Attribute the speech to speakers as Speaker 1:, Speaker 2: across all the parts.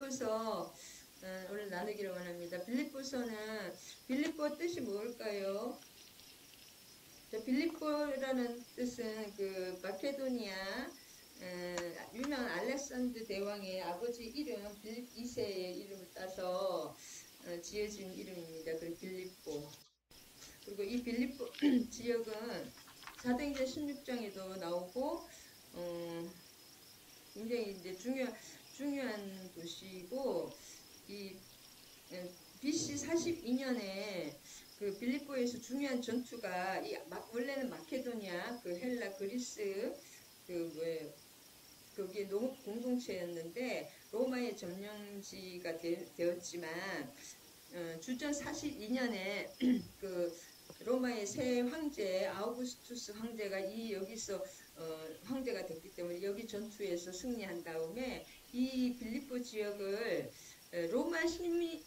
Speaker 1: 빌립보서 오늘 나누기를 원합니다. 빌립보서는 빌립보 뜻이 뭘까요? 빌립보라는 뜻은 그 마케도니아 유명한 알렉산드 대왕의 아버지 이름 빌립 2세의 이름을 따서 지어진 이름입니다. 그리고 빌립보. 그리고 이 빌립보 지역은 사도행전 16장에도 나오고 굉장히 이제 중요한 도시이고 이 BC 42년에 그 빌립보에서 중요한 전투가 원래는 마케도니아 그 헬라 그리스 그 뭐예요 거기에 농업 공동체였는데 로마의 점령지가 되었지만 주전 42년에 그 로마의 새 황제 아우구스투스 황제가 여기서 황제가 됐기 때문에 여기 전투에서 승리한 다음에 이 빌립보 지역을 로마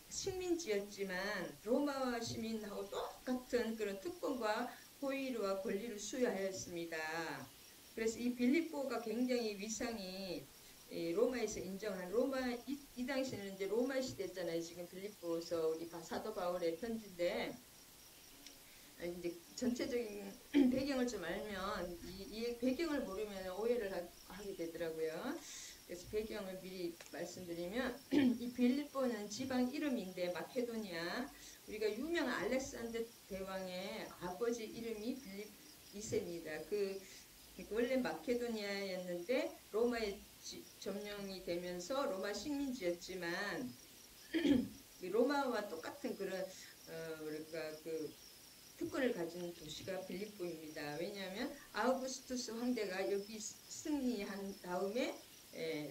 Speaker 1: 식민지였지만 로마 시민하고 똑같은 그런 특권과 호의와 권리를 수여하였습니다. 그래서 이 빌립보가 굉장히 위상이 로마에서 인정한 이 당시에는 이제 로마 시대잖아요. 지금 빌립보서 우리 사도 바울의 편지인데 이제 전체적인 배경을 좀 알면 이 배경을 모르면 오해를 하게 되더라고요. 그래서 배경을 미리 말씀드리면 이 빌립보는 지방 이름인데 마케도니아 우리가 유명한 알렉산더 대왕의 아버지 이름이 빌립 2세입니다. 원래 마케도니아였는데 로마에 점령이 되면서 로마 식민지였지만 로마와 똑같은 그런 뭐랄까 그 특권을 가진 도시가 빌립보입니다. 왜냐하면 아우구스투스 황제가 여기 승리한 다음에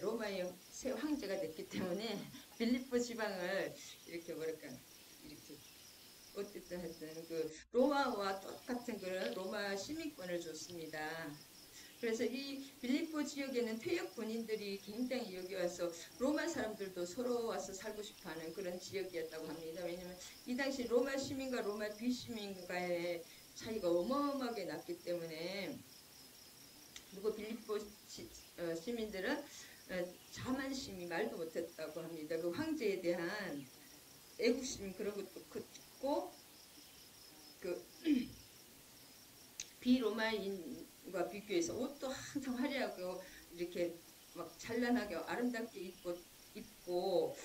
Speaker 1: 로마의 새 황제가 됐기 때문에 빌립보 지방을 이렇게 뭐랄까 이렇게 어쨌든 하여튼 그 로마와 똑같은 그런 로마 시민권을 줬습니다. 그래서 이 빌립보 지역에는 퇴역 군인들이 굉장히 여기 와서 로마 사람들도 서로 와서 살고 싶어하는 그런 지역이었다고 합니다. 왜냐하면 이 당시 로마 시민과 로마 비시민과의 차이가 어마어마하게 났기 때문에 그리고 빌립보 시민들은 자만심이 말도 못했다고 합니다. 그 황제에 대한 애국심 그런 것도 크고 그 비로마인과 비교해서 옷도 항상 화려하고 이렇게 막 찬란하게 아름답게 입고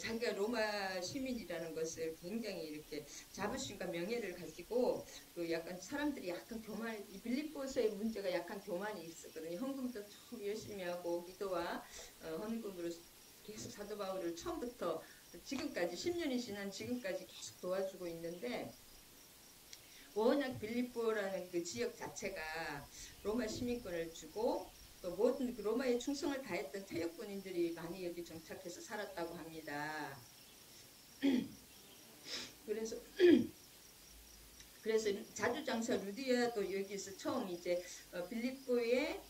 Speaker 1: 자기가 로마 시민이라는 것을 굉장히 이렇게 자부심과 명예를 가지고 그 약간 사람들이 약간 이 빌립보서의 문제가 약간 교만이 있었거든요. 헌금도 참 열심히 하고 기도와 헌금으로 계속 사도 바울을 처음부터 지금까지 10년이 지난 지금까지 계속 도와주고 있는데 워낙 빌립보라는 그 지역 자체가 로마 시민권을 주고 또 모든 그 로마에 충성을 다했던 퇴역군인들이 많이 여기 정착해서 살았다고 합니다. 그래서 자주장사 루디아도 여기서 처음 이제 빌립보의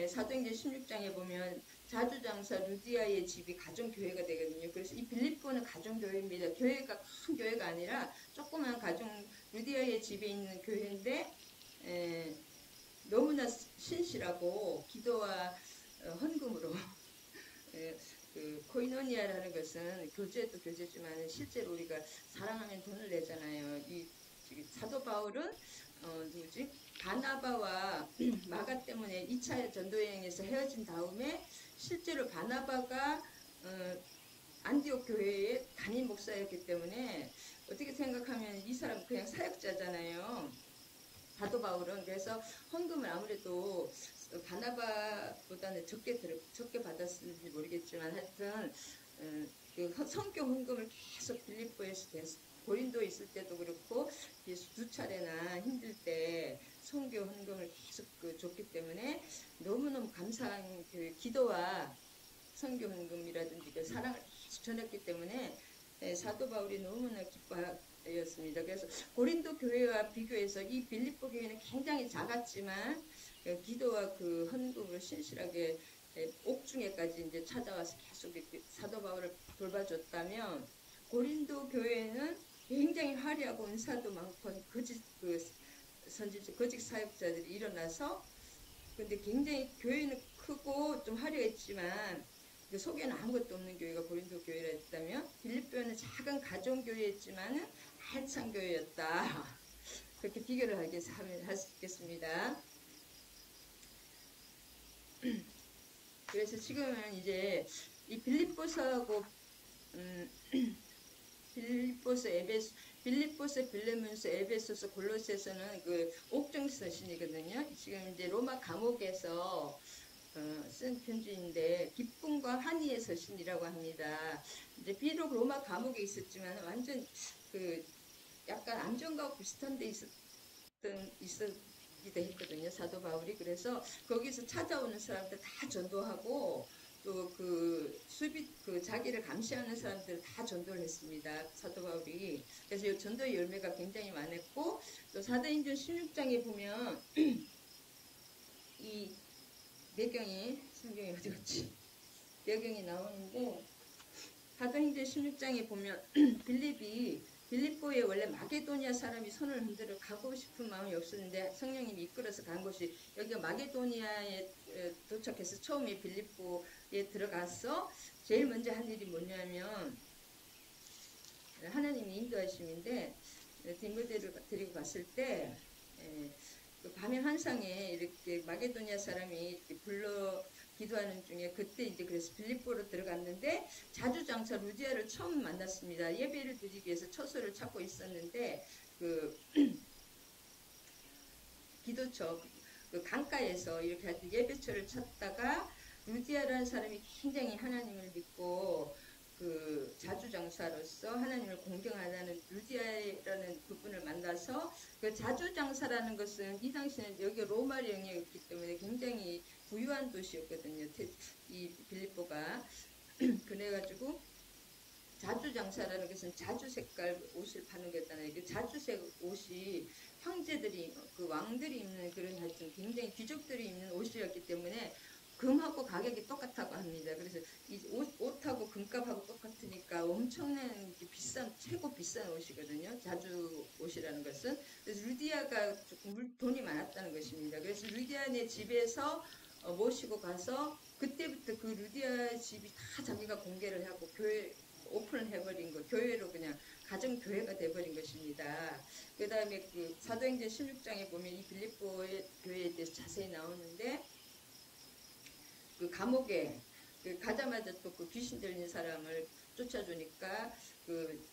Speaker 1: 사도행전 16장에 보면 자주장사 루디아의 집이 가정교회가 되거든요. 그래서 이 빌립보는 가정교회입니다. 교회가 큰 교회가 아니라 조그만 루디아의 집에 있는 교회인데 너무나 신실하고 기도와 헌금으로 그 코이노니아라는 것은 교제도 교제지만 실제로 우리가 사랑하면 돈을 내잖아요. 이 사도 바울은 누구지? 바나바와 마가 때문에 2차 전도여행에서 헤어진 다음에 실제로 바나바가 안디옥 교회의 담임 목사였기 때문에 어떻게 생각하면 이 사람 그냥 사역자잖아요. 사도 바울은. 그래서 헌금을 아무래도 바나바보다는 적게 받았는지 모르겠지만 하여튼 그 성교 헌금을 계속 빌립보에서 고린도에 있을 때도 그렇고 두 차례나 힘들 때 성교 헌금을 계속 줬기 때문에 너무너무 감사한 그 기도와 성교 헌금이라든지 그 사랑을 계속 전했기 때문에 사도 바울이 너무나 기뻐하였습니다. 그래서 고린도 교회와 비교해서 이 빌립보 교회는 굉장히 작았지만 기도와 그 헌금으로 신실하게 옥중에까지 이제 찾아와서 계속 사도 바울을 돌봐줬다면 고린도 교회는 굉장히 화려하고 은사도 많고 거짓 사역자들이 일어나서 근데 굉장히 교회는 크고 좀 화려했지만 그 속에는 아무것도 없는 교회가 고린도 교회라 했다면 빌립보는 작은 가정 교회였지만은 알찬 교회였다. 그렇게 비교를 할 수 있겠습니다. 그래서 지금은 이제 이 빌립보서하고 빌립보서, 빌레몬서, 에베소서, 골로새서는 그 옥중 서신이거든요. 지금 이제 로마 감옥에서 쓴 편지인데 기쁨과 환희의 서신이라고 합니다. 이제 비록 로마 감옥에 있었지만 완전 그 약간 안전과 비슷한 데 있었기도 했거든요. 사도 바울이. 그래서 거기서 찾아오는 사람들 다 전도하고 또 그 자기를 감시하는 사람들 다 전도를 했습니다. 사도 바울이. 그래서 이 전도의 열매가 굉장히 많았고 또 사도행전 16장에 보면 이 내경이 성경이 어디 갔지? 내경이 나오는데 사도행전 16장에 보면 빌립보에 원래 마게도니아 사람이 손을 흔들어 가고 싶은 마음이 없었는데 성령님이 이끌어서 간 곳이 여기가 마게도니아에 도착해서 처음에 빌립보에 들어가서 제일 먼저 한 일이 뭐냐면 하나님이 인도하심인데 디모데를 데리고 갔을 때 그 밤의 환상에 이렇게 마게도니아 사람이 이렇게 불러 기도하는 중에 그때 이제 그래서 빌립보로 들어갔는데 자주장사 루디아를 처음 만났습니다. 예배를 드리기 위해서 처소를 찾고 있었는데 그 기도처 그 강가에서 이렇게 하여튼 예배처를 찾다가 루디아라는 사람이 굉장히 하나님을 믿고 그 자주장사로서 하나님을 공경하는 루디아라는 그분을 만나서 그 자주장사라는 것은 이 당시에는 여기 로마 영역이었기 때문에 굉장히 부유한 도시였거든요. 이 빌립보가. 그래가지고 자주장사라는 것은 자주 색깔 옷을 파는 거잖아요. 그 자주색 옷이 형제들이 그 왕들이 입는 그런 하여튼 굉장히 귀족들이 입는 옷이었기 때문에 금하고 가격이 똑같다고 합니다. 그래서 이 옷하고 금값하고 똑같으니까 엄청난 비싼 최고 비싼 옷이거든요. 자주 옷이라는 것은. 그래서 루디아가 조금 돈이 많았다는 것입니다. 그래서 루디아네 집에서 모시고 가서 그때부터 그 루디아 집이 다 자기가 공개를 하고 교회 오픈을 해버린 거, 교회로 그냥 가정교회가 돼버린 것입니다. 그 다음에 그 사도행전 16장에 보면 이 빌립보의 교회에 대해서 자세히 나오는데 그 감옥에 가자마자 또 그 귀신 들린 사람을 쫓아주니까 그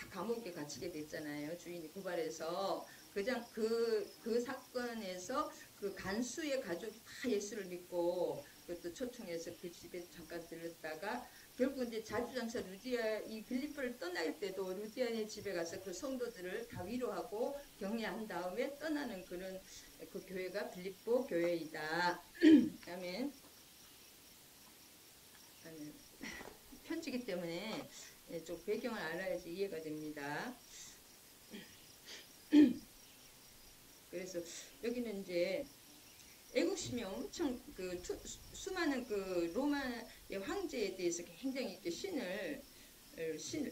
Speaker 1: 감옥에 갇히게 됐잖아요. 주인이 고발해서 그 사건에서 그 간수의 가족이 다 예수를 믿고 그것도 초청해서 그 집에 잠깐 들렀다가 결국 이제 자주장사 루디아 이 빌립보를 떠날 때도 루디아네 집에 가서 그 성도들을 다 위로하고 격려한 다음에 떠나는 그런 그 교회가 빌립보 교회이다. 그다음에 편지기 때문에 좀 배경을 알아야지 이해가 됩니다. 그래서 여기는 이제 애국심이 엄청 수많은 그 로마의 황제에 대해서 굉장히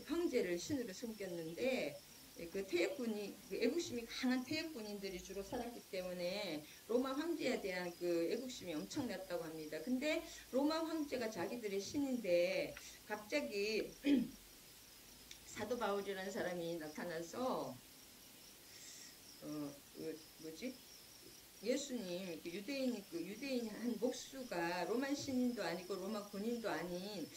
Speaker 1: 황제를 신으로 섬겼는데 그 태역군이 애국심이 강한 태역군인들이 주로 살았기 때문에 로마 황제에 대한 그 애국심이 엄청났다고 합니다. 근데 로마 황제가 자기들의 신인데 갑자기 사도 바울이라는 사람이 나타나서 예수님 유대인 한 목수가 로마 신인도 아니고 로마 군인도 아닌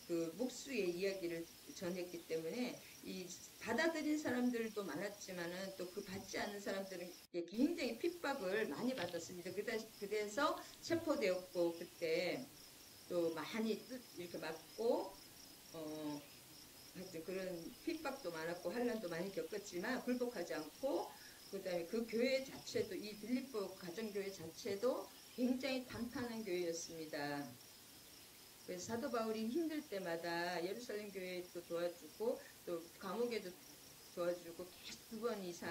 Speaker 1: 그 목수의 이야기를 전했기 때문에 이 받아들인 사람들도 많았지만은 또 그 받지 않는 사람들은 굉장히 핍박을 많이 받았습니다. 그래서 체포되었고 그때 또 많이 이렇게 맞고 하여튼 그런 핍박도 많았고 환란도 많이 겪었지만 굴복하지 않고 그 다음에 그 교회 자체도 이 빌립보 가정교회 자체도 굉장히 탄탄한 교회였습니다. 그래서 사도 바울이 힘들 때마다 예루살렘 교회도 도와주고 또 감옥에도 도와주고 계속 2번 이상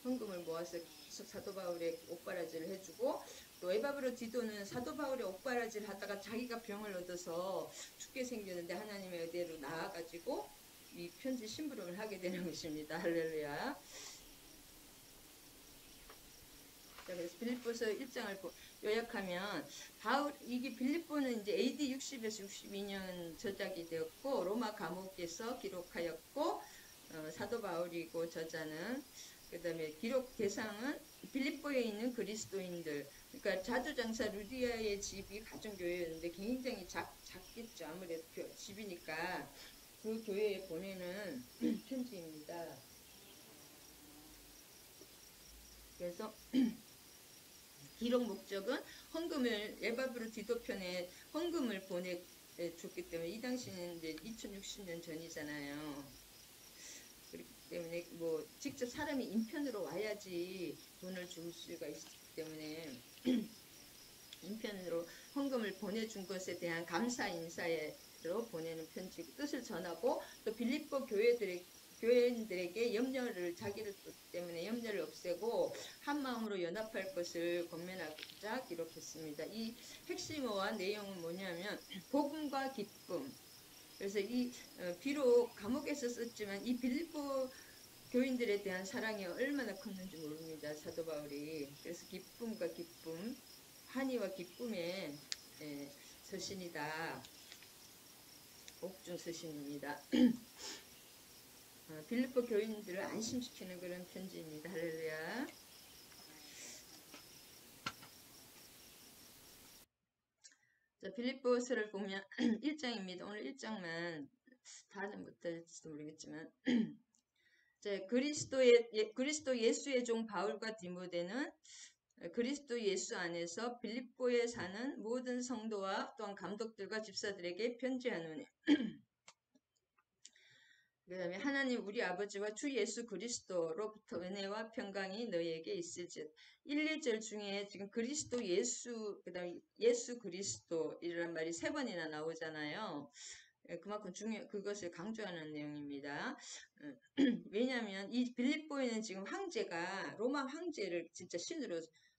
Speaker 1: 헌금을 모아서 계속 사도 바울의 옥바라지를 해주고 또 에바브로 디도는 사도 바울의 옥바라지를 하다가 자기가 병을 얻어서 죽게 생겼는데 하나님의 의대로 나아가지고 이 편지 심부름을 하게 되는 것입니다. 할렐루야. 자, 그래서 빌립보서 1장을 요약하면 이게 빌립보는 이제 AD 60에서 62년 저작이 되었고 로마 감옥에서 기록하였고 사도 바울이고 저자는 그다음에 기록 대상은 빌립보에 있는 그리스도인들. 그러니까 자주장사 루디아의 집이 가정교회였는데 굉장히 작겠죠. 아무래도 집이니까 그 교회에 보내는 편지입니다. 그래서 기록 목적은 헌금을 에바브로 디도편에 헌금을 보내줬기 때문에 이 당시는 이제 2060년 전이잖아요. 그렇기 때문에 뭐 직접 사람이 인편으로 와야지 돈을 줄 수가 있기 때문에 인편으로 헌금을 보내준 것에 대한 감사 인사로 보내는 편지 뜻을 전하고 또 빌립보 교회인들에게 자기를 때문에 염려를 없애고 한 마음으로 연합할 것을 권면하자 기록했습니다. 이 핵심어와 내용은 뭐냐면 복음과 기쁨. 그래서 비록 감옥에서 썼지만 이 빌립보 교인들에 대한 사랑이 얼마나 컸는지 모릅니다. 사도 바울이. 그래서 기쁨과 기쁨, 환희와 기쁨의 서신이다. 옥중 서신입니다. 빌립보 교인들을 안심시키는 그런 편지입니다. 할렐루야. 자, 빌립보서를 보면 1장입니다. 오늘 1장만 다는 못할지도 모르겠지만 그리스도 예수의 종 바울과 디모데는 그리스도 예수 안에서 빌립보에 사는 모든 성도와 또한 감독들과 집사들에게 편지하노니 그 다음에 하나님 우리 아버지와 주 예수 그리스도로부터 은혜와 평강이 너희에게 있을지 1, 2절 중에 지금 그리스도 예수 그 다음에 예수 그리스도이라는 말이 3번이나 나오잖아요. 그만큼 그것을 강조하는 내용입니다. 왜냐하면 이 빌립보에는 지금 황제가 로마 황제를 진짜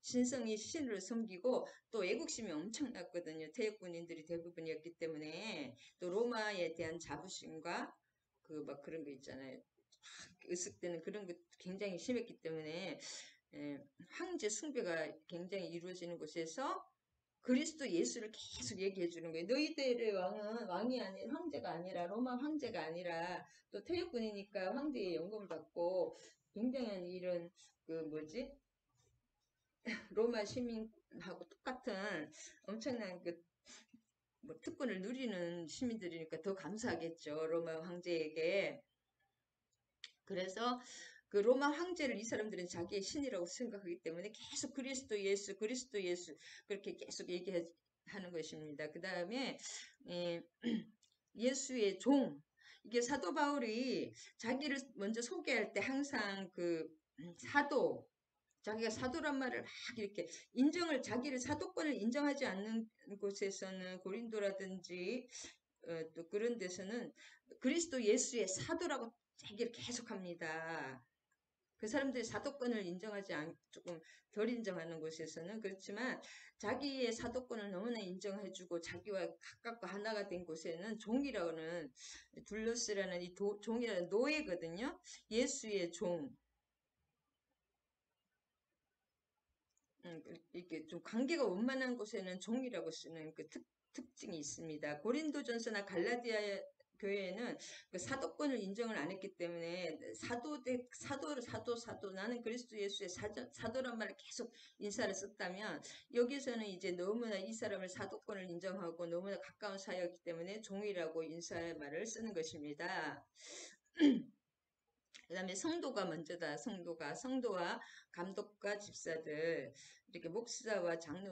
Speaker 1: 신성이 신으로 섬기고 또 애국심이 엄청났거든요. 태역군인들이 대부분이었기 때문에 또 로마에 대한 자부심과 막 그런 거 있잖아요. 으쓱대는 그런 게 굉장히 심했기 때문에 황제 숭배가 굉장히 이루어지는 곳에서 그리스도 예수를 계속 얘기해 주는 거예요. 너희들의 왕은 왕이 아닌 황제가 아니라 로마 황제가 아니라 또 태역군이니까 황제의 영광을 받고 굉장한 이런 로마 시민하고 똑같은 엄청난 특권을 누리는 시민들이니까 더 감사하겠죠. 로마 황제에게. 그래서 그 로마 황제를 이 사람들은 자기의 신이라고 생각하기 때문에 계속 그리스도 예수 그렇게 계속 얘기하는 것입니다. 그 다음에 예수의 종 이게 사도 바울이 자기를 먼저 소개할 때 항상 자기가 사도란 말을 막 이렇게 자기를 사도권을 인정하지 않는 곳에서는 고린도라든지 또 그런 데서는 그리스도 예수의 사도라고 얘기를 계속합니다. 그 사람들이 사도권을 조금 덜 인정하는 곳에서는 그렇지만 자기의 사도권을 너무나 인정해주고 자기와 가깝고 하나가 된 곳에는 종이라는 둘러스라는 종이라는 노예거든요. 예수의 종. 이렇게 좀 관계가 원만한 곳에는 종이라고 쓰는 그 특징이 있습니다. 고린도전서나 갈라디아 교회에는 그 사도권을 인정을 안 했기 때문에 사도 나는 그리스도 예수의 사도란 말을 계속 인사를 썼다면 여기서는 이제 너무나 이 사람을 사도권을 인정하고 너무나 가까운 사이였기 때문에 종이라고 인사의 말을 쓰는 것입니다. 그 다음에 성도가 먼저다. 성도와 감독과 집사들 이렇게 목사와 장로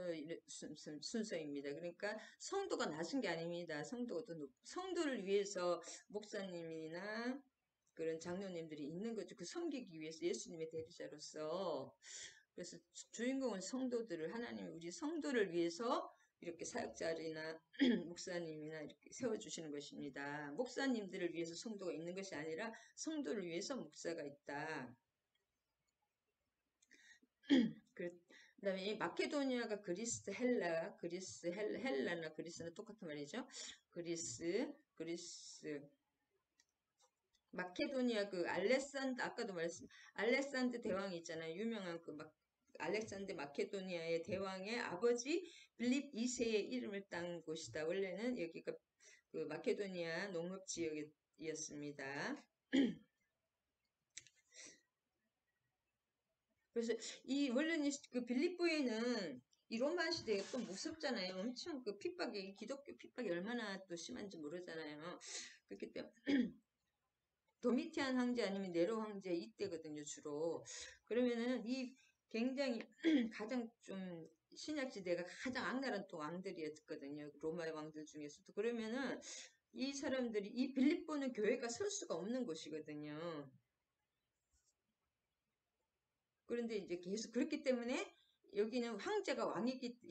Speaker 1: 순서입니다. 그러니까 성도가 낮은 게 아닙니다. 성도를 위해서 목사님이나 그런 장로님들이 있는 거죠. 그 섬기기 위해서 예수님의 대리자로서. 그래서 주인공은 하나님이 우리 성도를 위해서 이렇게 사역자리나 목사님이나 이렇게 세워주시는 것입니다. 목사님들을 위해서 성도가 있는 것이 아니라 성도를 위해서 목사가 있다. 그 다음에 이 마케도니아가 헬라나 그리스는 똑같은 말이죠. 그리스. 마케도니아 아까도 알렉산드 대왕이 있잖아요. 유명한 알렉산더 마케도니아의 대왕의 아버지 빌립 2세의 이름을 딴 곳이다. 원래는 여기가 그 마케도니아 농업 지역이었습니다. 그래서 이 원래는 그 빌립보에는 이 로마 시대에 또 무섭잖아요. 엄청 그 핍박이 기독교 핍박이 얼마나 또 심한지 모르잖아요. 그렇기 때문에 도미티안 황제 아니면 네로 황제 이때거든요, 주로. 그러면은 이 굉장히 가장 좀 신약시대가 가장 악랄한 또 왕들이었거든요. 로마의 왕들 중에서도. 그러면은 이 사람들이 이 빌립보는 교회가 설 수가 없는 곳이거든요. 그런데 이제 계속 그렇기 때문에 여기는 황제가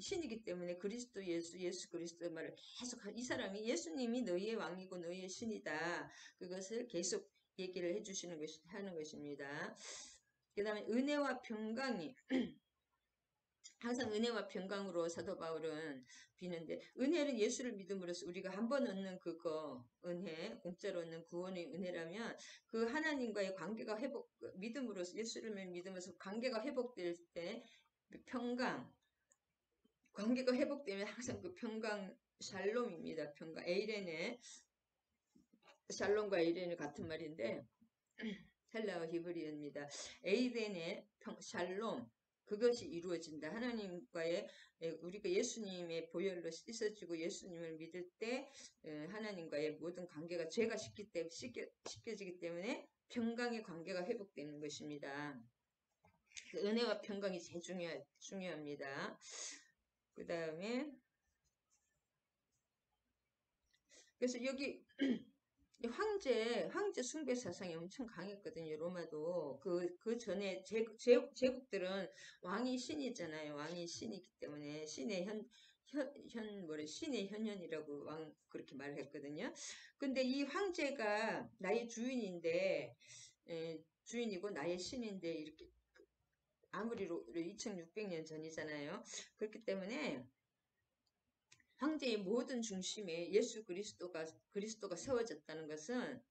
Speaker 1: 신이기 때문에 그리스도 예수 그리스도 말을 계속 이 사람이 예수님이 너희의 왕이고 너희의 신이다. 그것을 계속 얘기를 해주시는 하는 것입니다. 그 다음에 은혜와 평강이 항상 은혜와 평강으로 사도 바울은 비는데 은혜는 예수를 믿음으로써 우리가 한 번 얻는 그거 은혜 공짜로 얻는 구원의 은혜라면 그 하나님과의 관계가 믿음으로써 예수를 믿으면서 관계가 회복될 때 평강 관계가 회복되면 항상 그 평강 샬롬입니다. 평강 에이렌의 샬롬과 에이렌은 같은 말인데 헬라어 히브리어입니다. 에이덴의 샬롬 그것이 이루어진다. 하나님과의 우리가 예수님의 보혈로 씻어지고 예수님을 믿을 때 하나님과의 모든 관계가 죄가 씻겨지기 때문에 평강의 관계가 회복되는 것입니다. 은혜와 평강이 제일 중요합니다. 그 다음에 그래서 여기 황제 숭배 사상이 엄청 강했거든요. 로마도. 그 전에 제국들은 왕이 신이잖아요. 왕이 신이기 때문에 신의 신의 현현이라고 그렇게 말을 했거든요. 근데 이 황제가 나의 주인인데, 주인이고 나의 신인데, 이렇게, 아무리 2600년 전이잖아요. 그렇기 때문에, 황제의 모든 중심에 예수 그리스도가 세워졌다는 것은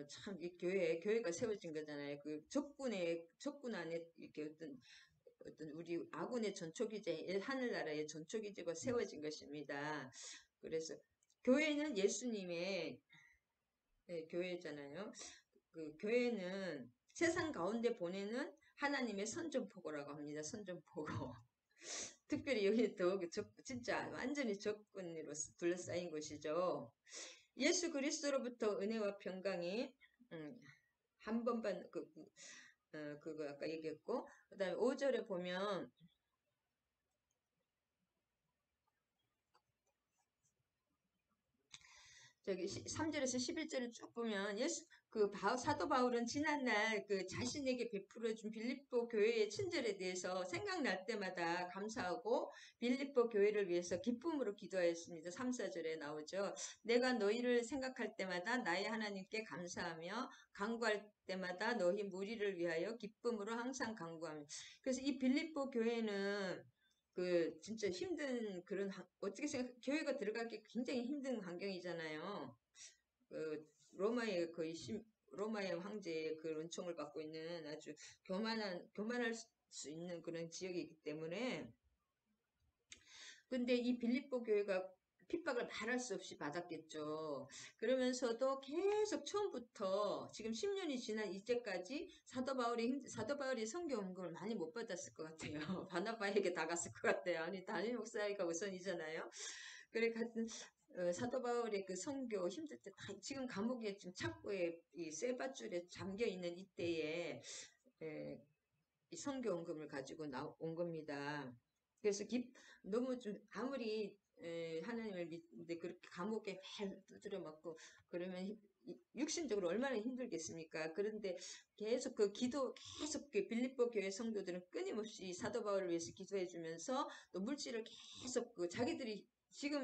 Speaker 1: 참 이 교회가 세워진 거잖아요. 그 적군 안에 이렇게 어떤 우리 아군의 전초기제 하늘나라의 전초기제가 세워진 것입니다. 그래서 교회는 예수님의 교회잖아요. 그 교회는 세상 가운데 보내는 하나님의 선전포고라고 합니다. 선전포고. 특별히 여기 더 진짜 완전히 적군으로 둘러싸인 곳이죠. 예수 그리스도로부터 은혜와 평강이 한 번만 그거 아까 얘기했고 그 다음에 5절에 보면 저기 3절에서 11절을 쭉 보면 사도 바울은 지난날 그 자신에게 베풀어준 빌립보 교회의 친절에 대해서 생각날 때마다 감사하고 빌립보 교회를 위해서 기쁨으로 기도하였습니다. 3, 4절에 나오죠. 내가 너희를 생각할 때마다 나의 하나님께 감사하며 간구할 때마다 너희 무리를 위하여 기쁨으로 항상 간구하며 그래서 이 빌립보 교회는 진짜 힘든 어떻게 교회가 들어가기 굉장히 힘든 환경이잖아요. 로마의 로마의 황제의 그 은총을 받고 있는 아주 교만할 수 있는 그런 지역이기 때문에 근데 이 빌립보 교회가 핍박을 말할 수 없이 받았겠죠. 그러면서도 계속 처음부터 지금 10년이 지난 이때까지 사도 바울이 성경 언급을 많이 못 받았을 것 같아요. 바나바에게 다 갔을 것 같아요. 아니 담임 목사가 우선이잖아요. 그래 같은 사도 바울의 그 선교 힘들 때 지금 감옥에 지금 착고에 이 쇠밧줄에 잠겨 있는 이때에 이 선교 언급을 가지고 온 겁니다. 그래서 너무 좀 아무리 하나님을 믿는데 그렇게 감옥에 매일 두드려 맞고 그러면 육신적으로 얼마나 힘들겠습니까? 그런데 계속 계속 그 빌립보 교회 성도들은 끊임없이 사도 바울을 위해서 기도해 주면서 또 물질을 계속 자기들이 지금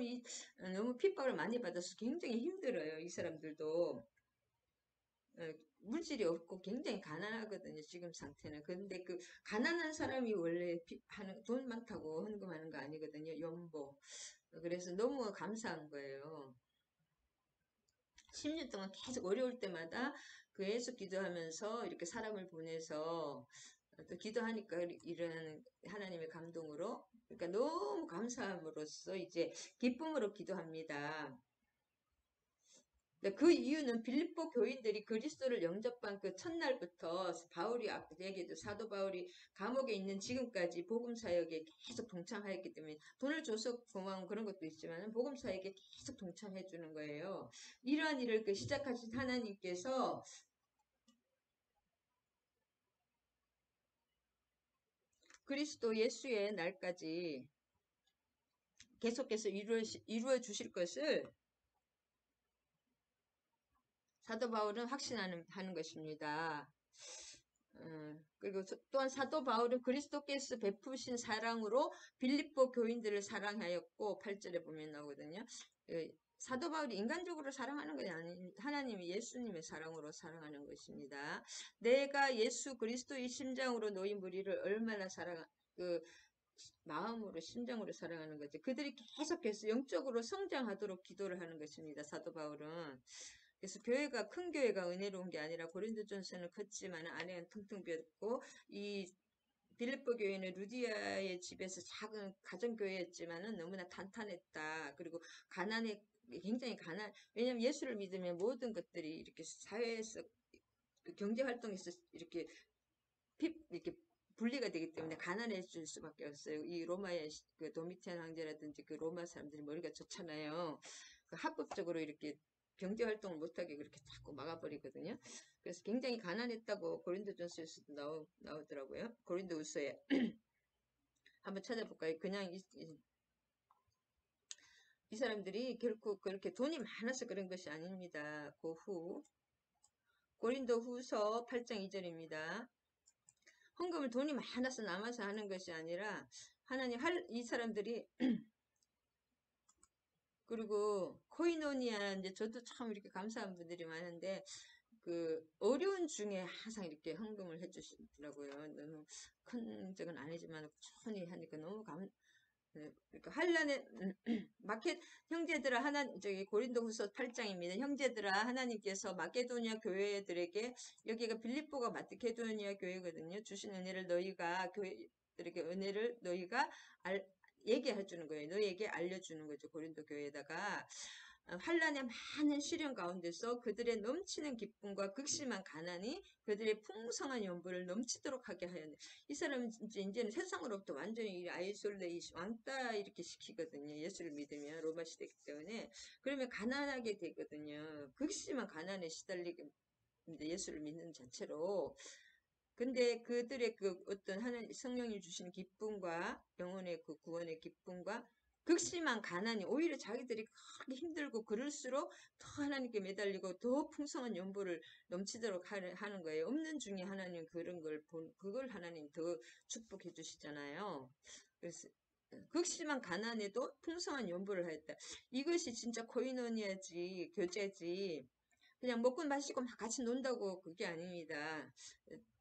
Speaker 1: 너무 핍박을 많이 받아서 굉장히 힘들어요. 이 사람들도. 물질이 없고 굉장히 가난하거든요. 지금 상태는. 그런데 그 가난한 사람이 원래 돈 많다고 헌금하는 거 아니거든요. 연보. 그래서 너무 감사한 거예요. 10년 동안 계속 어려울 때마다 그 예수 기도하면서 이렇게 사람을 보내서 또 기도하니까 이런 하나님의 감동으로, 그러니까 너무 감사함으로써 이제 기쁨으로 기도합니다. 그 이유는 빌립보 교인들이 그리스도를 영접한 그 첫날부터 바울이 아까 얘기해도 사도 바울이 감옥에 있는 지금까지 복음 사역에 계속 동참하였기 때문에 돈을 줘서 고마운 그런 것도 있지만 복음 사역에 계속 동참해 주는 거예요. 이러한 일을 그 시작하신 하나님께서 그리스도 예수의 날까지 계속해서 이루어 주실 것을 사도 바울은 확신하는 것입니다. 그리고 또한 사도 바울은 그리스도께서 베푸신 사랑으로 빌립보 교인들을 사랑하였고 8절에 보면 나오거든요. 사도 바울이 인간적으로 사랑하는 것이 아닌 하나님이 예수님의 사랑으로 사랑하는 것입니다. 내가 예수 그리스도의 심장으로 너희 무리를 얼마나 마음으로 심장으로 사랑하는 거지. 그들이 계속해서 영적으로 성장하도록 기도를 하는 것입니다. 사도 바울은. 그래서 교회가 큰 교회가 은혜로운 게 아니라 고린도전서는 컸지만 안에는 텅텅 비었고 이 빌립보 교회는 루디아의 집에서 작은 가정교회였지만은 너무나 탄탄했다. 그리고 굉장히 왜냐면 예수를 믿으면 모든 것들이 이렇게 사회에서 경제 활동에서 이렇게 분리가 되기 때문에 가난해질 수밖에 없어요. 이 로마의 그 도미티안 황제라든지 그 로마 사람들이 머리가 좋잖아요. 그 합법적으로 이렇게 경제 활동을 못하게 그렇게 자꾸 막아버리거든요. 그래서 굉장히 가난했다고 고린도전서에서도 나오더라고요. 고린도후서에 한번 찾아볼까요? 그냥 이 사람들이 결코 그렇게 돈이 많아서 그런 것이 아닙니다. 그 후 고린도후서 8장 2절입니다. 헌금을 돈이 많아서 남아서 하는 것이 아니라 하나님 이 사람들이 그리고 코이노니아 이제 저도 참 이렇게 감사한 분들이 많은데 그 어려운 중에 항상 이렇게 헌금을 해주시더라고요. 너무 큰 적은 아니지만 꾸준히 하니까 너무 그러니까 환란의 마켓 형제들아 저기 고린도후서 8장입니다. 형제들아 하나님께서 마케도니아 교회들에게 여기가 빌립보가 마케도니아 교회거든요. 주신 은혜를 너희가 교회들에게 은혜를 너희가 얘기해 주는 거예요. 너희에게 알려주는 거죠. 고린도 교회에다가 환란의 많은 시련 가운데서 그들의 넘치는 기쁨과 극심한 가난이 그들의 풍성한 연보를 넘치도록 하게 하였네. 이 사람은 이제는 세상으로부터 완전히 아이솔레이션 왕따 이렇게 시키거든요. 예수를 믿으면 로마 시대이기 때문에 그러면 가난하게 되거든요. 극심한 가난에 시달리게 예수를 믿는 자체로. 근데 그들의 그 어떤 하나님 성령이 주시는 기쁨과 영혼의 그 구원의 기쁨과 극심한 가난이 오히려 자기들이 그렇게 힘들고 그럴수록 더 하나님께 매달리고 더 풍성한 연보를 넘치도록 하는 거예요. 없는 중에 하나님 그런 그걸 하나님 더 축복해 주시잖아요. 그래서 극심한 가난에도 풍성한 연보를 하였다. 이것이 진짜 코이노니아지 교제지. 그냥 먹고 마시고 막 같이 논다고 그게 아닙니다.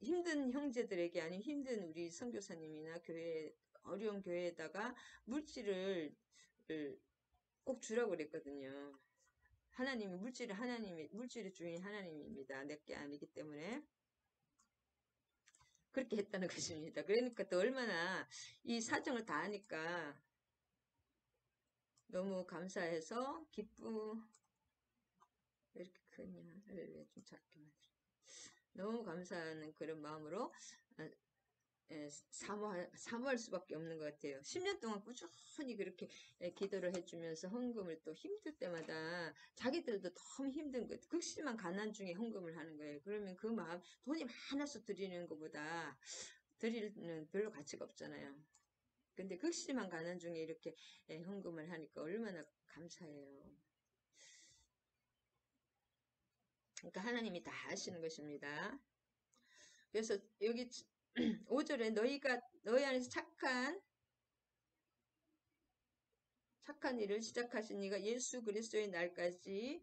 Speaker 1: 힘든 형제들에게 아니면 힘든 우리 선교사님이나 어려운 교회에다가 물질을 꼭 주라고 그랬거든요. 물질의 주인 하나님입니다. 내게 아니기 때문에. 그렇게 했다는 것입니다. 그러니까 또 얼마나 이 사정을 다 하니까 너무 감사해서 왜 이렇게 크냐. 좀 작게 만들어. 너무 감사하는 그런 마음으로 사모할 수밖에 없는 것 같아요. 10년 동안 꾸준히 그렇게 기도를 해주면서 헌금을 또 힘들 때마다 자기들도 너무 힘든 것, 극심한 가난 중에 헌금을 하는 거예요. 그러면 그 마음, 돈이 많아서 드리는 것보다 드리는 별로 가치가 없잖아요. 근데 극심한 가난 중에 이렇게 헌금을 하니까 얼마나 감사해요. 그러니까 하나님이 다 하시는 것입니다. 그래서 여기 5절에 너희 안에서 착한 일을 시작하신 이가 예수 그리스도의 날까지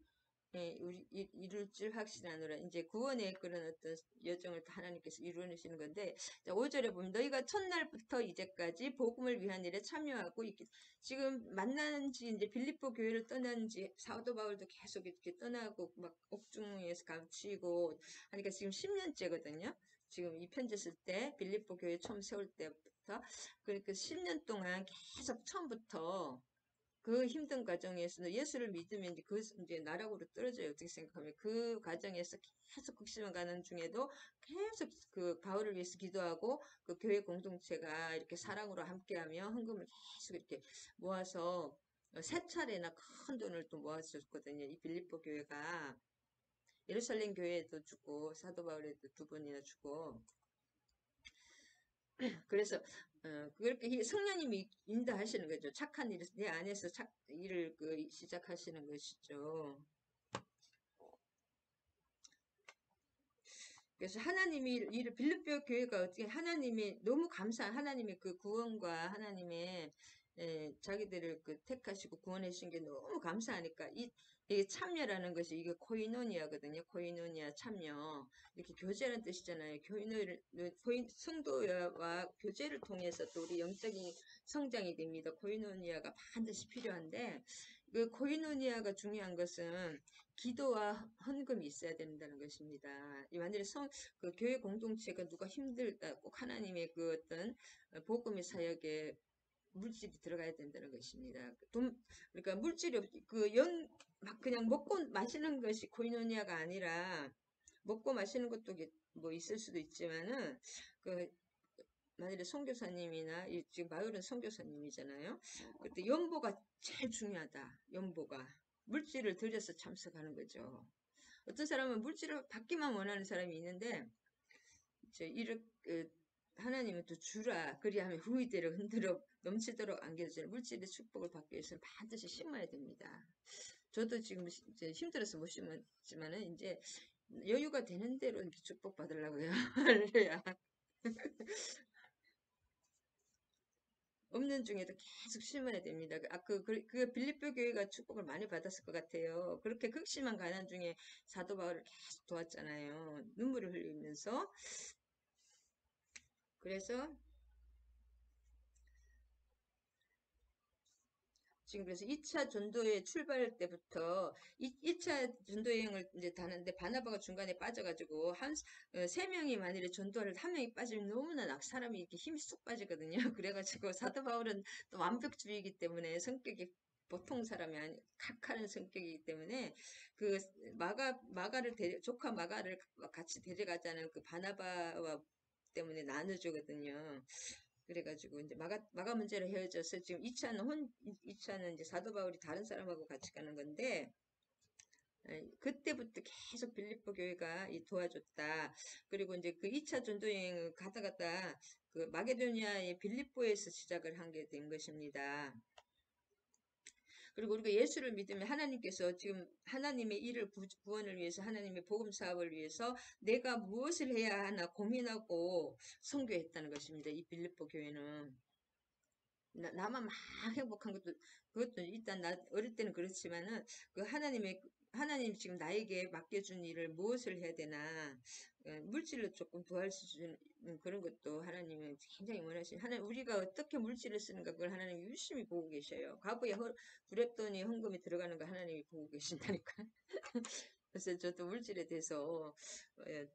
Speaker 1: 이룰 줄 확신하노라. 이제 구원의 그런 어떤 여정을 하나님께서 이루시는 건데, 자, 5절에 보면 너희가 첫날부터 이제까지 복음을 위한 일에 참여하고 있기. 지금 만난 지 이제 빌립보 교회를 떠난 지 사도 바울도 계속 이렇게 떠나고 막 옥중에서 갇히고 하니까 지금 10년째거든요. 지금 이 편지 쓸 때 빌립보 교회 처음 세울 때부터 그러니까 10년 동안 계속 처음부터 그 힘든 과정에서는 예수를 믿으면 이제 나락으로 떨어져요. 어떻게 생각하면 그 과정에서 계속 극심한 가는 중에도 계속 그 바울을 위해서 기도하고 그 교회 공동체가 이렇게 사랑으로 함께하며 헌금을 계속 이렇게 모아서 세 차례나 큰 돈을 또 모았었거든요. 이 빌립보 교회가 예루살렘 교회에도 주고 사도 바울에도 두 번이나 주고 그래서 그렇게 성령님이 인도하시는 거죠. 착한 일을 내 안에서 일을 시작하시는 것이죠. 그래서 하나님이 이를 빌립보 교회가 어떻게 하나님이 너무 감사한 하나님의 그 구원과 하나님의 자기들을 택하시고 구원하신 게 너무 감사하니까 이게 참여라는 것이 이게 코이노니아거든요. 코이노니아 참여 이렇게 교제라는 뜻이잖아요. 성도와 교제를 통해서 또 우리 영적인 성장이 됩니다. 코이노니아가 반드시 필요한데 그 코이노니아가 중요한 것은 기도와 헌금이 있어야 된다는 것입니다. 만약에 그 교회 공동체가 누가 힘들다, 꼭 하나님의 그 어떤 복음의 사역에 물질이 들어가야 된다는 것입니다. 그러니까 물질이 막 그냥 먹고 마시는 것이 코이노니아가 아니라 먹고 마시는 것도 뭐 있을 수도 있지만은 그 만일에 선교사님이나 지금 마을은 선교사님이잖아요. 그때 연보가 제일 중요하다. 연보가 물질을 들여서 참석하는 거죠. 어떤 사람은 물질을 받기만 원하는 사람이 있는데 하나님은 또 주라 그리하면 후이대로 흔들어 넘치도록 안겨주는 물질의 축복을 받기 위해서는 반드시 심어야 됩니다. 저도 지금 이제 힘들어서 못 심었지만은 이제 여유가 되는 대로 이렇게 축복 받으려고요. 할렐루야. 없는 중에도 계속 심어야 됩니다. 그 빌립보 교회가 축복을 많이 받았을 것 같아요. 그렇게 극심한 가난 중에 사도 바울을 계속 도왔잖아요. 눈물을 흘리면서. 그래서 지금 그래서 2차 전도회 출발할 때부터 2차 전도여행을 이제 다는데 바나바가 중간에 빠져가지고 세 명이 만일에 전도를 한 명이 빠지면 너무나 사람이 이렇게 힘이 쑥 빠지거든요. 그래가지고 사도 바울은 또 완벽주의이기 때문에 성격이 보통 사람이 아니 각하는 성격이기 때문에 그 조카 마가를 같이 데려가자는 그 바나바와 때문에 나눠주거든요. 그래가지고 이제 마가 문제로 헤어져서 지금 2차는 이제 사도 바울이 다른 사람하고 같이 가는 건데 그때부터 계속 빌립보 교회가 도와줬다. 그리고 이제 그 2차 전도 여행을 가다 그 마게도니아의 빌립보에서 시작을 한 게 된 것입니다. 그리고 우리가 예수를 믿으면 하나님께서 지금 하나님의 일을 구원을 위해서 하나님의 복음 사업을 위해서 내가 무엇을 해야 하나 고민하고 선교했다는 것입니다. 이 빌립보 교회는. 나만 막 행복한 그것도 일단 나 어릴 때는 그렇지만은 하나님 지금 나에게 맡겨준 일을 무엇을 해야 되나 물질로 조금 도와줄 수 있는 그런 것도 하나님은 굉장히 하나님 우리가 어떻게 물질을 쓰는가 그걸 하나님이 유심히 보고 계셔요. 과부에 부랩돈이 헌금이 들어가는 거 하나님이 보고 계신다니까. 그래서 저도 물질에 대해서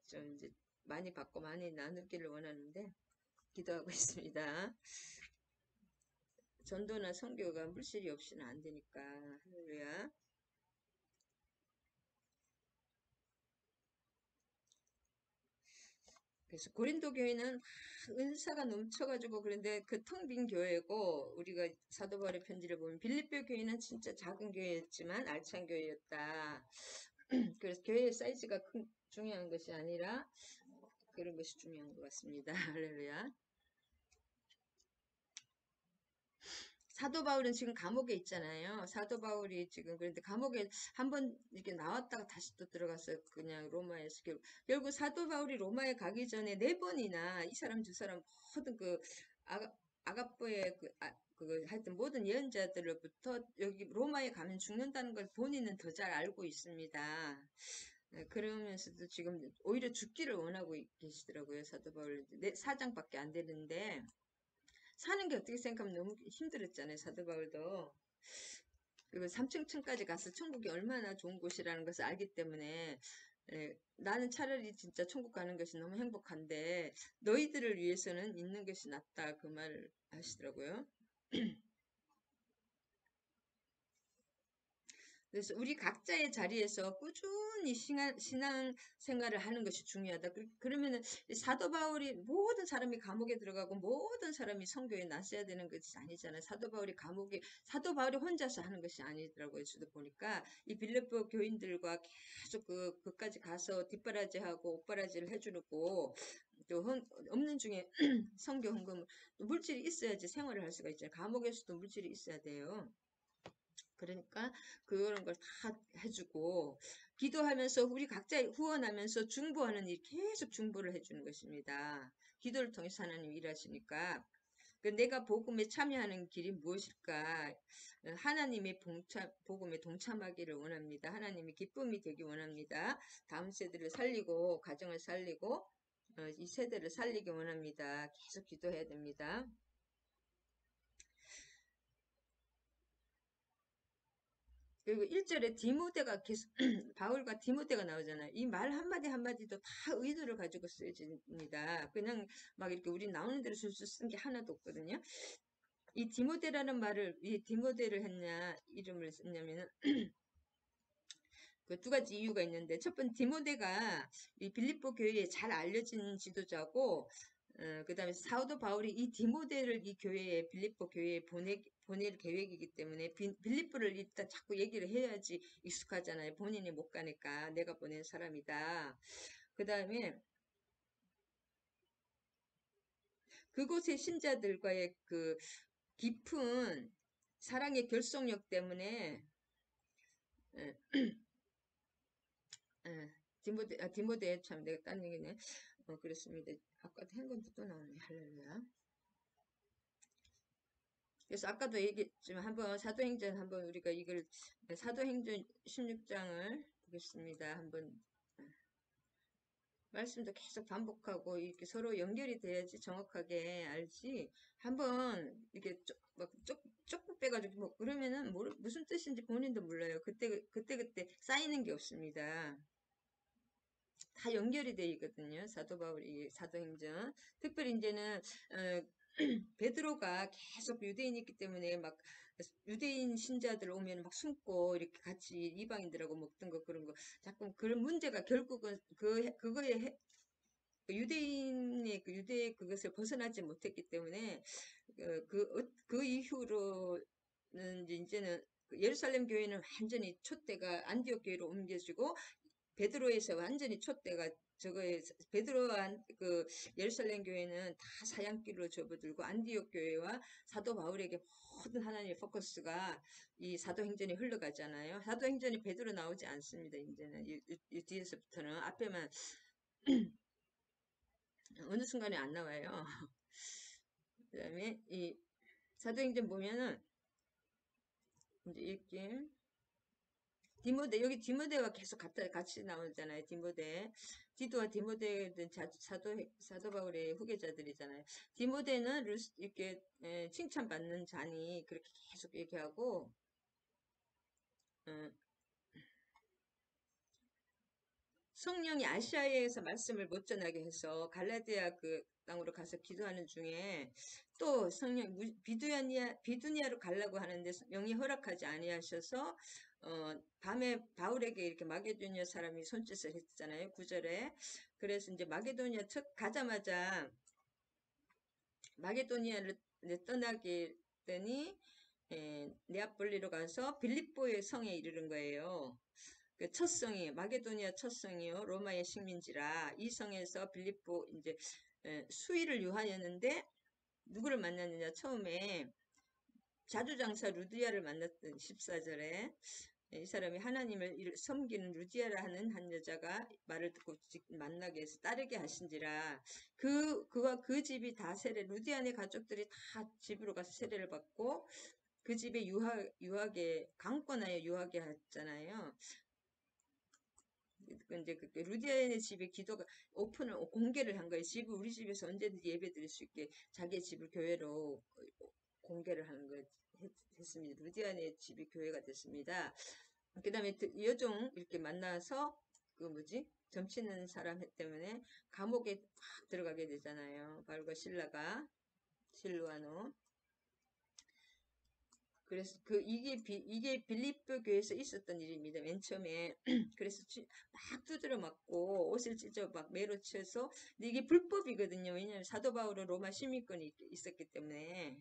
Speaker 1: 좀 이제 많이 받고 많이 나누기를 원하는데 기도하고 있습니다. 전도나 선교가 물질이 없이는 안 되니까. 할렐루야. 그래서 고린도 교회는 은사가 넘쳐가지고 그런데 그 텅 빈 교회고 우리가 사도 바울의 편지를 보면 빌립보 교회는 진짜 작은 교회였지만 알찬 교회였다. 그래서 교회의 사이즈가 중요한 것이 아니라 그런 것이 중요한 것 같습니다. 할렐루야. 사도 바울은 지금 감옥에 있잖아요. 사도 바울이 지금 그런데 감옥에 한번 이렇게 나왔다가 다시 또 들어가서 그냥 로마에서 결국 사도 바울이 로마에 가기 전에 4번이나 이 사람 저 사람 모든 그 아가뽀의 하여튼 모든 예언자들로부터 여기 로마에 가면 죽는다는 걸 본인은 더 잘 알고 있습니다. 그러면서도 지금 오히려 죽기를 원하고 계시더라고요. 사도 바울. 네, 4장밖에 안 되는데 사는 게 어떻게 생각하면 너무 힘들었잖아요. 사도 바울도. 그리고 3층까지 가서 천국이 얼마나 좋은 곳이라는 것을 알기 때문에 나는 차라리 진짜 천국 가는 것이 너무 행복한데 너희들을 위해서는 있는 것이 낫다 그 말을 하시더라고요. 그래서 우리 각자의 자리에서 꾸준히 신앙 생활을 하는 것이 중요하다. 그러면은 사도 바울이 모든 사람이 감옥에 들어가고 모든 사람이 선교에 나서야 되는 것이 아니잖아요. 사도 바울이 혼자서 하는 것이 아니더라고요. 저도 보니까 이 빌립보 교인들과 계속 그까지 가서 뒷바라지하고 옥바라지를 해주고 또 없는 중에 선교 헌금 또 물질이 있어야지 생활을 할 수가 있잖아요. 감옥에서도 물질이 있어야 돼요. 그러니까 그런 걸 다 해주고 기도하면서 우리 각자 후원하면서 중보하는 일 계속 중보를 해주는 것입니다. 기도를 통해서 하나님 일하시니까 내가 복음에 참여하는 길이 무엇일까? 하나님의 복음에 동참하기를 원합니다. 하나님의 기쁨이 되기 원합니다. 다음 세대를 살리고 가정을 살리고 이 세대를 살리기 원합니다. 계속 기도해야 됩니다. 그리고 1절에 디모데가 계속 바울과 디모데가 나오잖아요. 이 말 한마디 한마디도 다 의도를 가지고 쓰여집니다. 그냥 막 이렇게 우리 나오는 대로 술술 쓴 게 하나도 없거든요. 이 디모데라는 말을 이 디모데를 했냐 이름을 썼냐면은 그 두 가지 이유가 있는데 첫 번째 디모데가 이 빌립보 교회에 잘 알려진 지도자고 그 다음에 사도 바울이 이 디모데를 이 교회에 빌립보 교회에 보낼 계획이기 때문에 빌립보를 일단 자꾸 얘기를 해야지 익숙하잖아요. 본인이 못 가니까 내가 보낸 사람이다. 그 다음에 그곳의 신자들과의 그 깊은 사랑의 결속력 때문에 디모데 참 내가 딴 얘기네. 그렇습니다. 아까도 한 건도 또 나오네. 할렐루야. 그래서 아까도 얘기했지만 한번 사도행전 한번 우리가 이걸 사도행전 16장을 보겠습니다. 한번 말씀도 계속 반복하고 이렇게 서로 연결이 돼야지 정확하게 알지. 한번 이렇게 조금 빼가지고 뭐 그러면은 무슨 뜻인지 본인도 몰라요. 그때 쌓이는 게 없습니다. 다 연결이 돼 있거든요. 사도 바울이 사도행전. 특별히 이제는 베드로가 계속 유대인이기 때문에 막 유대인 신자들 오면 막 숨고 이렇게 같이 이방인들하고 먹던 거 그런 거 자꾸 그런 문제가 결국은 그거에 유대인의 유대 그것을 벗어나지 못했기 때문에 그 이후로는 이제는 예루살렘 교회는 완전히 촛대가 안디옥 교회로 옮겨지고 베드로에서 완전히 촛대가 저거에 베드로와 그 예루살렘 교회는 다 사양길로 접어들고 안디옥 교회와 사도 바울에게 모든 하나님의 포커스가 이 사도행전이 흘러가잖아요. 사도행전이 베드로 나오지 않습니다. 이제는 이 뒤에서부터는 앞에만 어느 순간에 안 나와요. 그다음에 이 사도행전 보면은 이제 읽기 여기 디모데와 계속 같이 나오잖아요. 디도와 디모데는 사도 바울의 후계자들이잖아요. 디모데는 이렇게 칭찬받는 자니 그렇게 계속 얘기하고, 어, 성령이 아시아에서 말씀을 못 전하게 해서 갈라디아 그 땅으로 가서 기도하는 중에 또 성령 비두니아로 가려고 하는데 영이 허락하지 아니하셔서 밤에 바울에게 이렇게 마게도니아 사람이 손짓을 했잖아요. 9절에. 그래서 이제 마게도니아 가자마자 마게도니아를 이제 떠나게 되니 네아폴리로 가서 빌립보의 성에 이르는 거예요. 그 첫 성이 마게도니아 첫 성이요 로마의 식민지라 이 성에서 빌립보 이제 수위를 유하였는데 누구를 만났느냐 처음에 자주장사 루디아를 만났던 14절에 이 사람이 하나님을 섬기는 루디아라는 한 여자가 말을 듣고 만나게 해서 따르게 하신지라 그와 그 집이 다 루디아네 가족들이 다 집으로 가서 세례를 받고 그 집에 유하게 강권하여 유하게 했잖아요. 이제 그 루디아네 집에 기도가 공개를 한 거예요. 우리 집에서 언제든지 예배 드릴 수 있게 자기의 집을 교회로 공개를 하는 거 했습니다. 루디아네 집이 교회가 됐습니다. 그 다음에 여종 이렇게 만나서 점치는 사람 때문에 감옥에 확 들어가게 되잖아요. 바울과 실라가 실루아노. 그래서 이게 빌립보 교회에서 있었던 일입니다. 맨 처음에 그래서 막 두드려 맞고 옷을 찢어 막 매로 쳐서 근데 이게 불법이거든요. 왜냐하면 사도 바울은 로마 시민권이 있었기 때문에.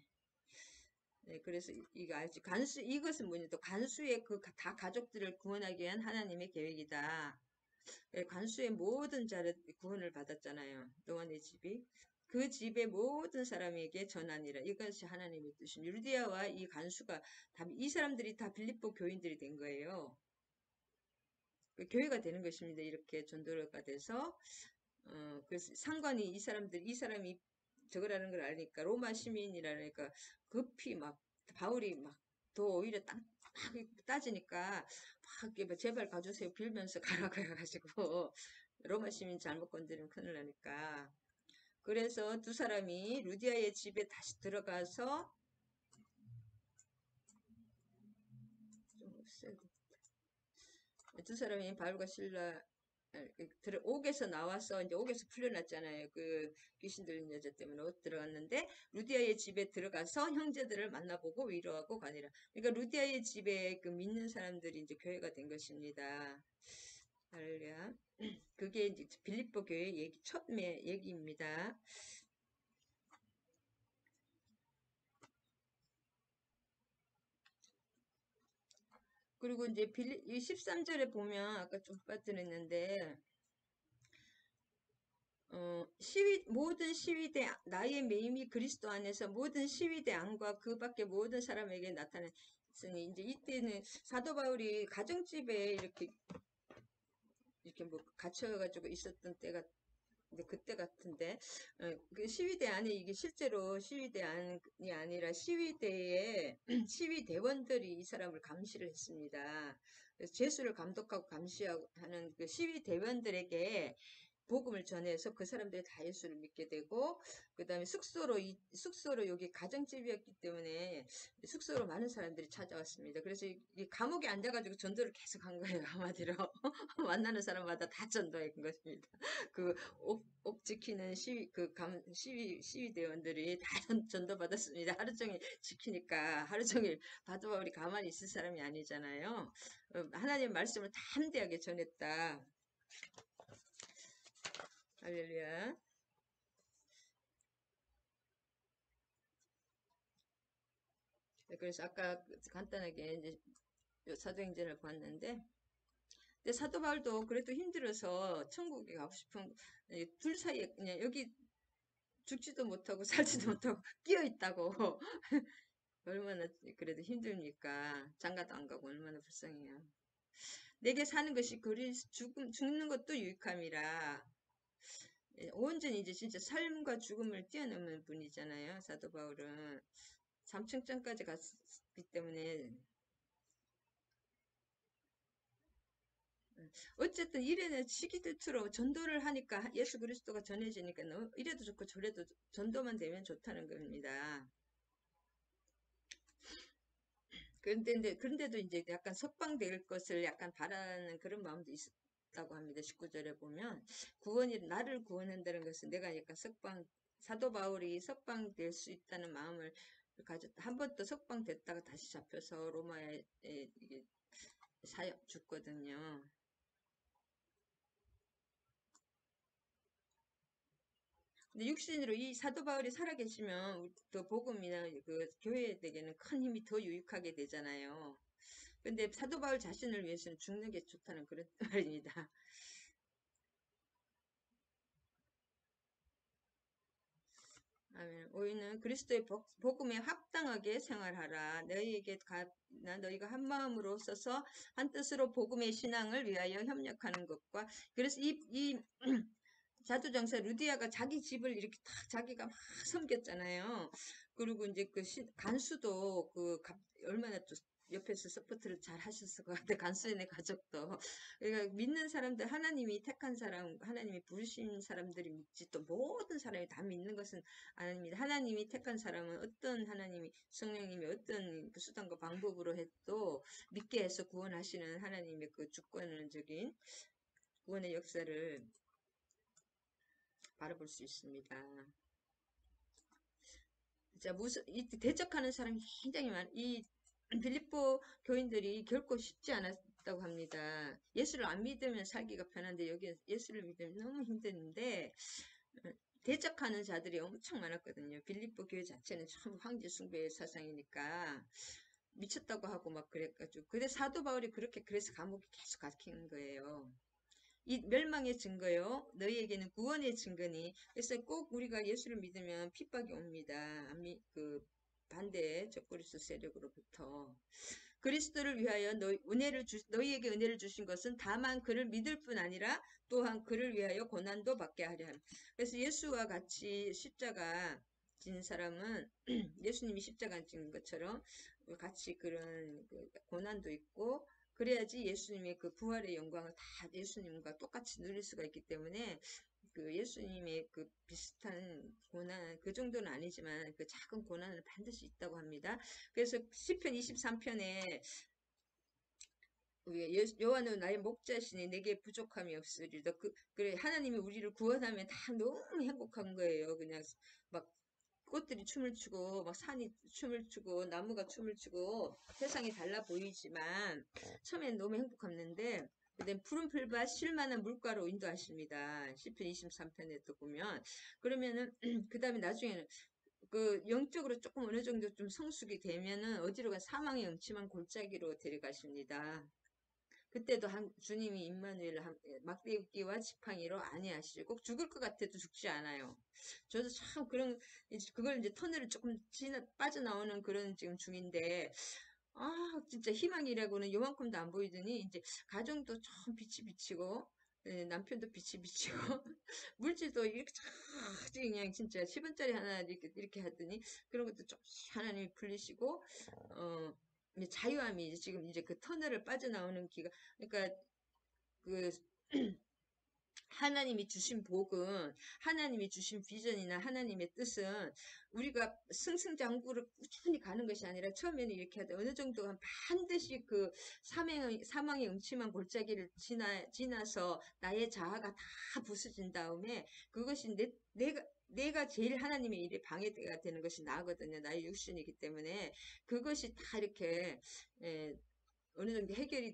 Speaker 1: 네, 그래서 이거 알지? 이것은 뭐냐? 또 간수의 다 가족들을 구원하기 위한 하나님의 계획이다. 네, 간수의 모든 자를 구원을 받았잖아요. 노아의 집이. 그 집의 모든 사람에게 전하니라. 이것이 하나님의 뜻입니다. 루디아와 이 간수가 이 사람들이 다 빌립보 교인들이 된 거예요. 그 교회가 되는 것입니다. 이렇게 전도가 돼서 그래서 상관이 이 사람이 저거라는 걸 아니까 로마 시민이라니까 급히 막 바울이 막 더 오히려 막 따지니까 막 제발 가주세요 빌면서 가라고 해가지고 로마 시민 잘못 건드리면 큰일 나니까 그래서 두 사람이 루디아의 집에 다시 들어가서 좀 두 사람이 바울과 실라 옥에서 나와서 이제 옥에서 풀려났잖아요. 그 귀신 들린 여자 때문에 옥 들어갔는데 루디아의 집에 들어가서 형제들을 만나보고 위로하고 가니라. 그러니까 루디아의 집에 그 믿는 사람들이 이제 교회가 된 것입니다. 할렐루야. 그게 이제 빌립보 교회 처음의 얘기입니다. 그리고 이제 13절에 보면 아까 좀 빠뜨렸는데 모든 시위대 나의 매임이 그리스도 안에서 모든 시위대 안과 그 밖에 모든 사람에게 나타났으니 이제 이때는 사도 바울이 가정집에 이렇게 뭐 갇혀가지고 있었던 때가 근데 그때 같은데 그 시위대 안에 이게 실제로 시위대 안이 아니라 시위대의 시위대원들이 이 사람을 감시를 했습니다. 그래서 죄수를 감독하고 감시하는 그 시위대원들에게 복음을 전해서 그 사람들이 다 예수를 믿게 되고 그 다음에 숙소로 여기 가정집이었기 때문에 숙소로 많은 사람들이 찾아왔습니다. 그래서 이 감옥에 앉아가지고 전도를 계속 한 거예요. 한마디로 만나는 사람마다 다 전도한 것입니다. 그 옥 지키는 시위대원들이 다 전도받았습니다. 하루 종일 지키니까 하루 종일 바도 바울이 가만히 있을 사람이 아니잖아요. 하나님 말씀을 다 담대하게 전했다. 할렐루야. 네, 그래서 아까 간단하게 이제 사도행전을 봤는데, 근데 사도 바울도 그래도 힘들어서 천국에 가고 싶은 둘 사이에 그냥 여기 죽지도 못하고 살지도 못하고 끼어 있다고 얼마나 그래도 힘듭니까? 장가도 안 가고 얼마나 불쌍해요. 내게 사는 것이 죽는 것도 유익함이라. 온전히 이제 진짜 삶과 죽음을 뛰어넘는 분이잖아요. 사도 바울은 3층전까지 갔기 때문에 어쨌든 이래는 시기들투로 전도를 하니까 예수 그리스도가 전해지니까 이래도 좋고 저래도 전도만 되면 좋다는 겁니다. 그런데도 이제 약간 석방될 것을 약간 바라는 그런 마음도 있었다고 합니다. 19절에 보면 나를 구원한다는 것은 내가 약간 사도 바울이 석방될 수 있다는 마음을 가졌다. 한 번 또 석방됐다가 다시 잡혀서 로마에 이게 사역 죽거든요. 근데 육신으로 이 사도 바울이 살아계시면 더 복음이나 그 교회에게는 큰 힘이 더 유익하게 되잖아요. 근데 사도 바울 자신을 위해서는 죽는 게 좋다는 그런 말입니다. 아멘. 우리는 그리스도의 복음에 합당하게 생활하라. 너희가 한 마음으로 써서 한 뜻으로 복음의 신앙을 위하여 협력하는 것과, 그래서 이 자두장사 루디아가 자기 집을 이렇게 딱 자기가 막 섬겼잖아요. 그리고 이제 간수도 얼마나 또 옆에서 서포트를 잘 하셨을 것 같아. 간수네 가족도. 그러니까 믿는 사람들, 하나님이 택한 사람, 하나님이 부르신 사람들이 믿지, 또 모든 사람이 다 믿는 것은 아닙니다. 하나님이 택한 사람은 어떤 하나님이, 성령님이 어떤 그 수단과 방법으로 해도 믿게 해서 구원하시는 하나님의 그 주권적인 구원의 역사를 바라볼 수 있습니다. 자, 이 대적하는 사람이 굉장히 이 빌립보 교인들이 결코 쉽지 않았다고 합니다. 예수를 안 믿으면 살기가 편한데 여기 예수를 믿으면 너무 힘드는데 대적하는 자들이 엄청 많았거든요. 빌립보 교회 자체는 전부 황제 숭배 사상이니까 미쳤다고 하고 막 그랬가지고, 근데 사도 바울이 그래서 감옥에 계속 갇힌 거예요. 이 멸망의 증거요. 너희에게는 구원의 증거니. 그래서 꼭 우리가 예수를 믿으면 핍박이 옵니다. 반대 적그리스도 세력으로부터. 그리스도를 위하여 너희에게 은혜를 주신 것은 다만 그를 믿을 뿐 아니라 또한 그를 위하여 고난도 받게 하려 함. 그래서 예수와 같이 십자가 진 사람은 예수님이 십자가 진 것처럼 같이 그런 고난도 있고, 그래야지 예수님의 그 부활의 영광을 다 예수님과 똑같이 누릴 수가 있기 때문에 예수님의 비슷한 고난, 그 정도는 아니지만 그 작은 고난은 반드시 있다고 합니다. 그래서 시편 23편에 여호와는 나의 목자시니 내게 부족함이 없으리다. 그래, 하나님이 우리를 구원하면 다 너무 행복한 거예요. 그냥 막 꽃들이 춤을 추고, 막 산이 춤을 추고, 나무가 춤을 추고, 세상이 달라 보이지만, 처음엔 너무 행복했는데, 그다음 푸른 풀밭 쉴만한 물가로 인도하십니다. 시편 23편에 또 보면. 그러면은, 그 다음에 나중에는, 영적으로 조금 어느 정도 좀 성숙이 되면은, 어디로 가 사망의 음침한 골짜기로 데려가십니다. 그때도 주님이 임마누엘 막대기와 지팡이로 안위하시고 죽을 것 같아도 죽지 않아요. 저도 참 그걸 이제 터널을 조금 빠져나오는 그런 지금 중인데, 진짜 희망이라고는 요만큼도 안 보이더니 이제 가정도 좀 빛이 비치고, 남편도 빛이 비치고 물질도 이렇게 그냥 진짜 10원짜리 하나 이렇게 하더니 그런 것도 좀 하나님이 풀리시고, 자유함이 지금 이제 그 터널을 빠져나오는 그러니까 그 하나님이 주신 복은, 하나님이 주신 비전이나 하나님의 뜻은 우리가 승승장구를 꾸준히 가는 것이 아니라 처음에는 이렇게 하다 어느 정도 반드시 사망의 음침한 골짜기를 지나서 나의 자아가 다 부서진 다음에 그것이 내가 제일 하나님의 일에 방해가 되는 것이 나거든요. 나의 육신이기 때문에 그것이 다 이렇게 어느 정도 해결이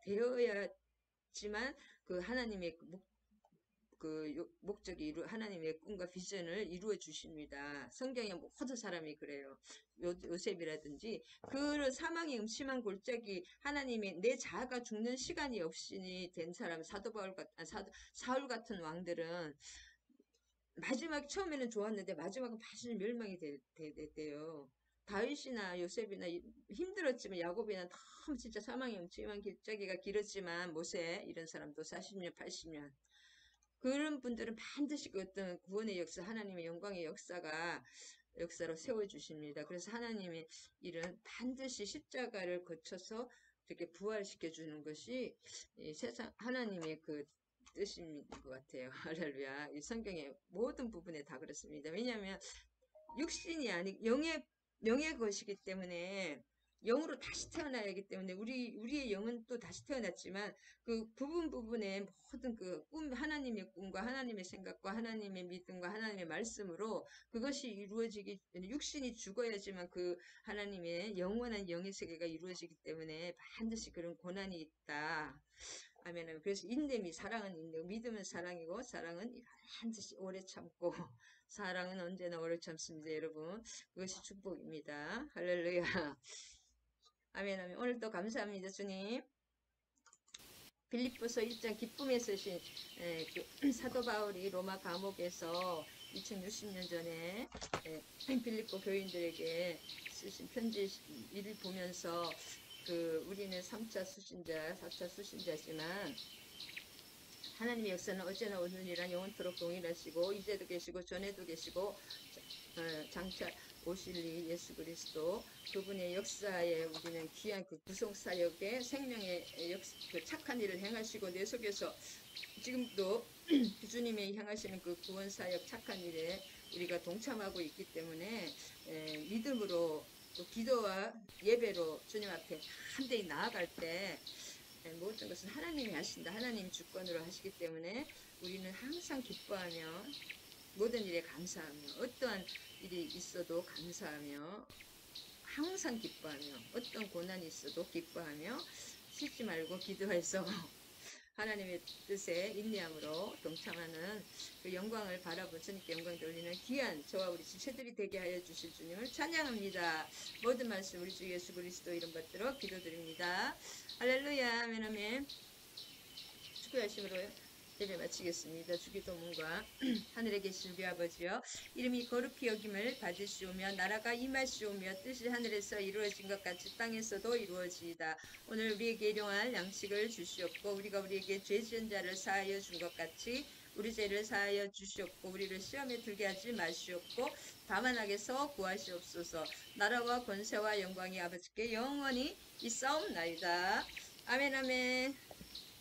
Speaker 1: 되어야지만 하나님의 목적이 하나님의 꿈과 비전을 이루어 주십니다. 성경의 모든 사람이 그래요. 요셉이라든지 사망의 음침한 골짜기, 하나님의 내 자아가 죽는 시간이 없이 된 사람, 사울 같은 왕들은 처음에는 좋았는데 마지막은 반드시 멸망이 됐대요. 다윗이나 요셉이나 힘들었지만, 야곱이나 너무 진짜 사망의 음침한 골짜기가 길었지만, 모세 이런 사람도 40년 80년, 그런 분들은 반드시 어떤 구원의 역사, 하나님의 영광의 역사로 세워주십니다. 그래서 하나님의 일은 반드시 십자가를 거쳐서 이렇게 부활시켜주는 것이 하나님의 뜻인 것 같아요. 할렐루야. 이 성경의 모든 부분에 다 그렇습니다. 왜냐하면 육신이 영의 것이기 때문에, 영으로 다시 태어나야 하기 때문에 우리의 영은 또 다시 태어났지만 부분에 모든 하나님의 꿈과 하나님의 생각과 하나님의 믿음과 하나님의 말씀으로 그것이 이루어지기, 육신이 죽어야지만 하나님의 영원한 영의 세계가 이루어지기 때문에 반드시 그런 고난이 있다. 아멘. 그래서 사랑은 인내고, 믿음은 사랑이고, 사랑은 반드시 오래 참고, 사랑은 언제나 오래 참습니다, 여러분. 그것이 축복입니다. 할렐루야. 아멘, 아멘. 오늘도 감사합니다, 주님. 빌립보서 1장 기쁨에 쓰신 사도 바울이 로마 감옥에서 2060년 전에 빌립보 교인들에게 쓰신 편지를 보면서 우리는 3차 수신자, 4차 수신자지만 하나님의 역사는 어제나 오늘이란 영원토록 동일하시고 이제도 계시고 전에도 계시고 장차 오실 이 예수 그리스도 그분의 역사에 우리는 귀한 구속사역의 생명의 착한 일을 행하시고 내 속에서 지금도 주님이 향하시는 구원사역 착한 일에 우리가 동참하고 있기 때문에 믿음으로 또 기도와 예배로 주님 앞에 담대히 나아갈 때 모든 것은 하나님이 하신다. 하나님 주권으로 하시기 때문에 우리는 항상 기뻐하며 모든 일에 감사하며 어떠한 일이 있어도 감사하며 항상 기뻐하며 어떤 고난이 있어도 기뻐하며 쉬지 말고 기도해서 하나님의 뜻에 인내함으로 동참하는 영광을 바라본 주님께 영광 돌리는 귀한 저와 우리 지체들이 되게 하여 주실 주님을 찬양합니다. 모든 말씀 우리 주 예수 그리스도 이름 받들어 기도드립니다. 할렐루야. 아멘 아멘. 축구하심으로 예배 마치겠습니다. 주기도문과 하늘에 계신 우리 아버지여 이름이 거룩히 여김을 받으시오며 나라가 임하시오며 뜻이 하늘에서 이루어진 것 같이 땅에서도 이루어지이다. 오늘 우리에게 일용할 양식을 주시옵고 우리가 우리에게 죄 지은 자를 사하여 준 것 같이 우리 죄를 사하여 주시옵고 우리를 시험에 들게 하지 마시옵고 다만 악에서 구하시옵소서. 나라와 권세와 영광이 아버지께 영원히 있사옵나이다. 아멘 아멘.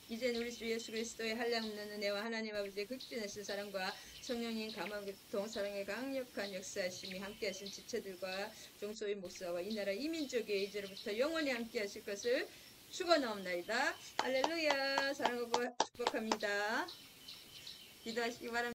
Speaker 1: 이제는 우리 주 예수 그리스도의 한량없는 은혜와 하나님 아버지의 극진하신 사랑과 성령님 감화교통 사랑의 강력한 역사하심이 함께하신 지체들과 종소의 목사와 이 나라 이민족의 이제로부터 영원히 함께하실 것을 축원하옵나이다. 할렐루야. 사랑하고 축복합니다. 기도하시기 바랍니다.